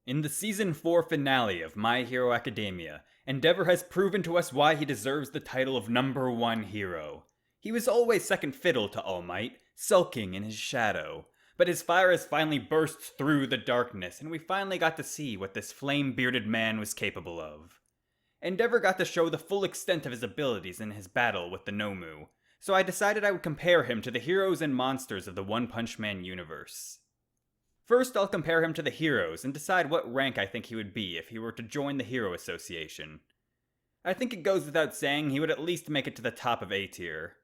In the Season 4 finale of My Hero Academia, Endeavor has proven to us why he deserves the title of number one hero. He was always second fiddle to All Might, sulking in his shadow. But his fire has finally burst through the darkness, and we finally got to see what this flame-bearded man was capable of. Endeavor got to show the full extent of his abilities in his battle with the Nomu, so I decided I would compare him to the heroes and monsters of the One Punch Man universe. First, I'll compare him to the heroes and decide what rank I think he would be if he were to join the Hero Association. I think it goes without saying he would at least make it to the top of A tier.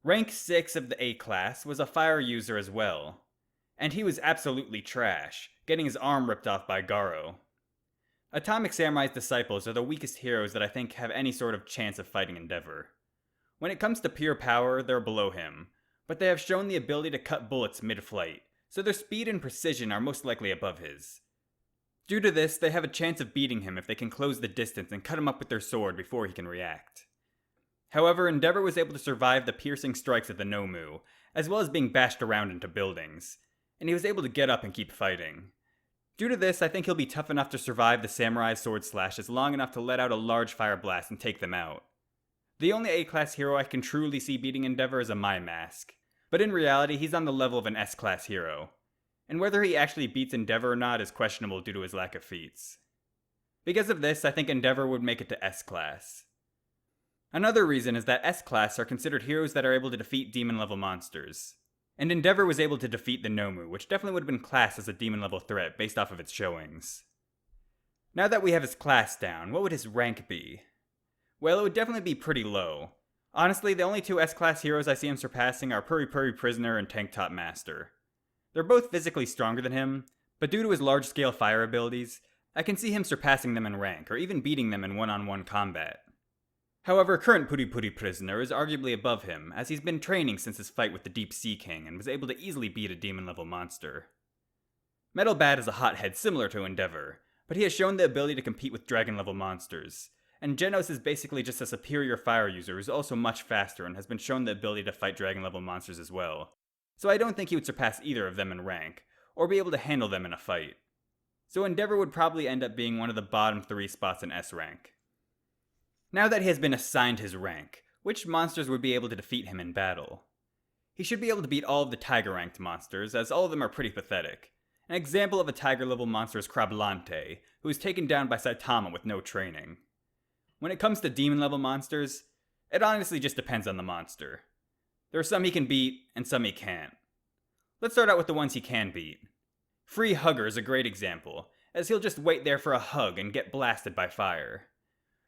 Rank 6 of the A class was a fire user as well. And he was absolutely trash, getting his arm ripped off by Garo. Atomic Samurai's disciples are the weakest heroes that I think have any sort of chance of fighting Endeavor. When it comes to pure power, they're below him, but they have shown the ability to cut bullets mid-flight, so their speed and precision are most likely above his. Due to this, they have a chance of beating him if they can close the distance and cut him up with their sword before he can react. However, Endeavor was able to survive the piercing strikes of the Nomu, as well as being bashed around into buildings, and he was able to get up and keep fighting. Due to this, I think he'll be tough enough to survive the Samurai's sword slashes long enough to let out a large fire blast and take them out. The only A-class hero I can truly see beating Endeavor is a My Mask, but in reality he's on the level of an S-class hero, and whether he actually beats Endeavor or not is questionable due to his lack of feats. Because of this, I think Endeavor would make it to S-class. Another reason is that S-class are considered heroes that are able to defeat demon-level monsters, and Endeavor was able to defeat the Nomu, which definitely would have been classed as a demon-level threat based off of its showings. Now that we have his class down, what would his rank be? Well, it would definitely be pretty low. Honestly, the only two S-class heroes I see him surpassing are Puri Puri Prisoner and Tank Top Master. They're both physically stronger than him, but due to his large-scale fire abilities, I can see him surpassing them in rank, or even beating them in one-on-one combat. However, current Puri Puri Prisoner is arguably above him, as he's been training since his fight with the Deep Sea King and was able to easily beat a demon-level monster. Metal Bat is a hothead similar to Endeavor, but he has shown the ability to compete with dragon-level monsters, and Genos is basically just a superior fire user who's also much faster and has been shown the ability to fight dragon-level monsters as well, so I don't think he would surpass either of them in rank, or be able to handle them in a fight. So Endeavor would probably end up being one of the bottom 3 spots in S rank. Now that he has been assigned his rank, which monsters would be able to defeat him in battle? He should be able to beat all of the Tiger-ranked monsters, as all of them are pretty pathetic. An example of a Tiger-level monster is Krablante, who was taken down by Saitama with no training. When it comes to demon-level monsters, it honestly just depends on the monster. There are some he can beat, and some he can't. Let's start out with the ones he can beat. Free Hugger is a great example, as he'll just wait there for a hug and get blasted by fire.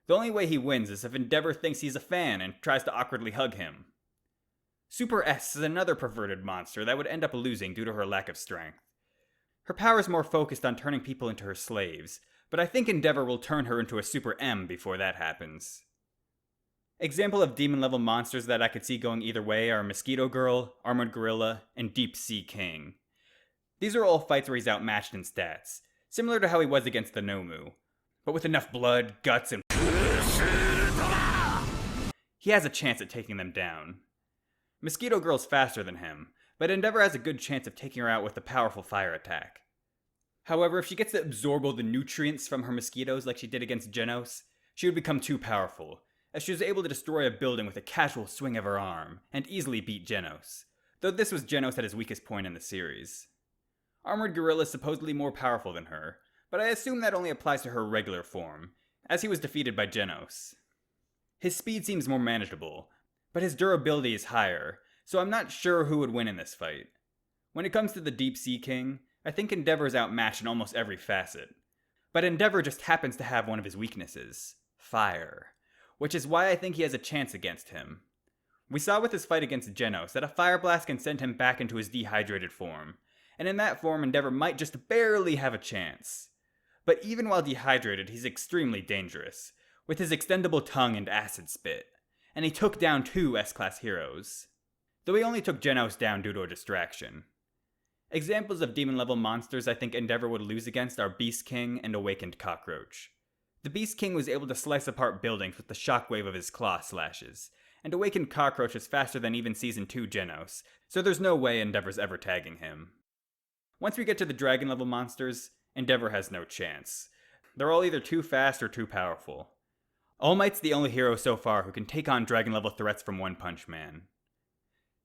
The only way he wins is if Endeavor thinks he's a fan and tries to awkwardly hug him. Super S is another perverted monster that would end up losing due to her lack of strength. Her power is more focused on turning people into her slaves, but I think Endeavor will turn her into a Super M before that happens. Example of demon-level monsters that I could see going either way are Mosquito Girl, Armored Gorilla, and Deep Sea King. These are all fights where he's outmatched in stats, similar to how he was against the Nomu, but with enough blood, guts, and he has a chance at taking them down. Mosquito Girl's faster than him, but Endeavor has a good chance of taking her out with a powerful fire attack. However, if she gets to absorb all the nutrients from her mosquitoes like she did against Genos, she would become too powerful, as she was able to destroy a building with a casual swing of her arm, and easily beat Genos, though this was Genos at his weakest point in the series. Armored Gorilla is supposedly more powerful than her, but I assume that only applies to her regular form, as he was defeated by Genos. His speed seems more manageable, but his durability is higher, so I'm not sure who would win in this fight. When it comes to the Deep Sea King, I think Endeavor is outmatched in almost every facet. But Endeavor just happens to have one of his weaknesses, fire, which is why I think he has a chance against him. We saw with his fight against Genos that a fire blast can send him back into his dehydrated form, and in that form Endeavor might just barely have a chance. But even while dehydrated, he's extremely dangerous, with his extendable tongue and acid spit, and he took down 2 S-class heroes, though he only took Genos down due to a distraction. Examples of demon-level monsters I think Endeavor would lose against are Beast King and Awakened Cockroach. The Beast King was able to slice apart buildings with the shockwave of his claw slashes, and Awakened Cockroach is faster than even Season 2 Genos, so there's no way Endeavor's ever tagging him. Once we get to the dragon-level monsters, Endeavor has no chance. They're all either too fast or too powerful. All Might's the only hero so far who can take on dragon level threats from One Punch Man.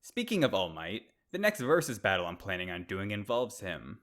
Speaking of All Might, the next versus battle I'm planning on doing involves him.